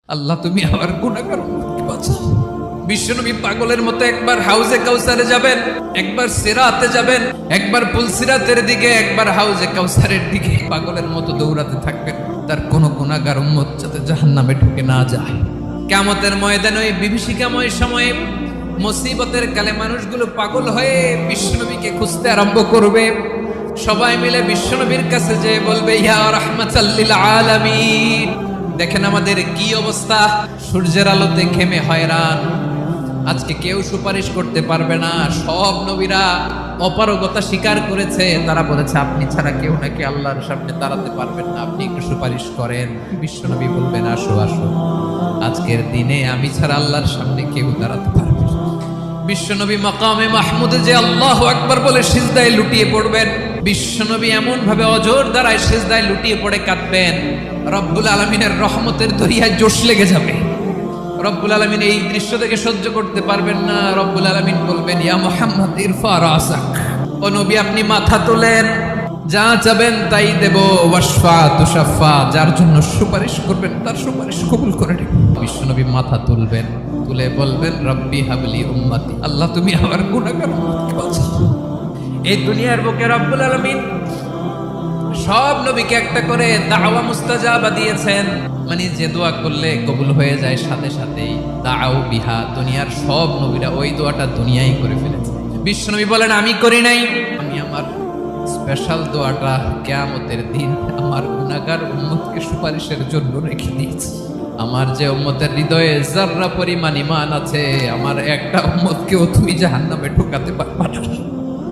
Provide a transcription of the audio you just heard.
আল্লাহ তুমি আমার গুনাহগার উম্মতকে বাঁচাও। বিশ্বনবী পাগলের মতো একবার হাউজে কাউসারে যাবেন, একবার সিরাতে যাবেন, একবার পুলসিরাতের দিকে, একবার হাউজে কাউসারের দিকে পাগলের মতো দৌড়াতে থাকবেন, তার কোনো গুনাহগার উম্মত যাতে জাহান্নামে ঢুকে না যায়। কিয়ামতের ময়দানে ওই বিভীষিকাময় সময়ে মুসিবতের কালে মানুষগুলো পাগল হয়ে বিশ্বনবীকে খুঁজতে আরম্ভ করবে। সবাই মিলে বিশ্বনবীর কাছে যেয়ে বলবে, ইয়া রাহমাতাল লিল আলামিন, দেখেন আমাদের কি অবস্থা, সূর্যের আলোতে ঘেমে হয়রান, আজকে কেউ সুপারিশ করতে পারবে না। সব নবীরা অপারগতা স্বীকার করেছে, তারা বলেছে আপনি ছাড়া কেউ নাকি আল্লাহর সামনে দাঁড়াতে পারবেন না, আপনি একটু সুপারিশ করেন। বিশ্বনবী বলবেন, আসো আসো, আজকের দিনে আমি ছাড়া আল্লাহর সামনে কেউ দাঁড়াতে পারবে না। বিশ্বনবী মাকামে মাহমুদে যে আল্লাহু আকবার বলে সিজদায় লুটিয়ে পড়বেন, বিশ্বনবী এমন ভাবে অজর দ্বারায় সিজদায় লুটিয়ে পড়ে কাঁদবেন, রব্বুল আলামিনের রহমতের দরিয়ায় জোশ লেগে যাবে। রব্বুল আলামিন এই দৃশ্য থেকে সহ্য করতে পারবেন না। রব্বুল আলামিন বলবেন, ইয়া মুহাম্মদ ইরফা রাসাক, ও নবী আপনি মাথা তোলেন, যা চাবেন তাই দেব, ওয়াশফা তুশাফা, যার জন্য সুপারিশ করবেন তার সুপারিশ কবুল করে নেব। বিশ্বনবী মাথা তুলবেন, তুলে বলবেন, রব্বি হাবলি উম্মতি, আল্লাহ তুমি আমার গুনাহগার উম্মতকে বাঁচাও। এই দুনিয়ার বুকে রব্বুল আলামিন সব নবীকে একটা করে দাওয়া মুস্তাজাবা দিয়েছেন, মানে যে দোয়া করলে কবুল হয়ে যায় সাথে সাথেই, দাও বিহা, দুনিয়ার সব নবীরা ওই দোয়াটা দুনিয়ায় করে ফেলেছে। বিশ্বনবী বলেন, আমি করি নাই, আমি আমার স্পেশাল দোয়াটা কিয়ামতের দিন আমার গুনাহগার উম্মতকে সুপারিশের জন্য রেখে দিয়েছি। আমার যে উম্মতের হৃদয়ে যাররা পরিমাণ ঈমান আছে, আমার একটা উম্মতকেও তুমি জাহান্নামে ঢোকাতে পারবা না।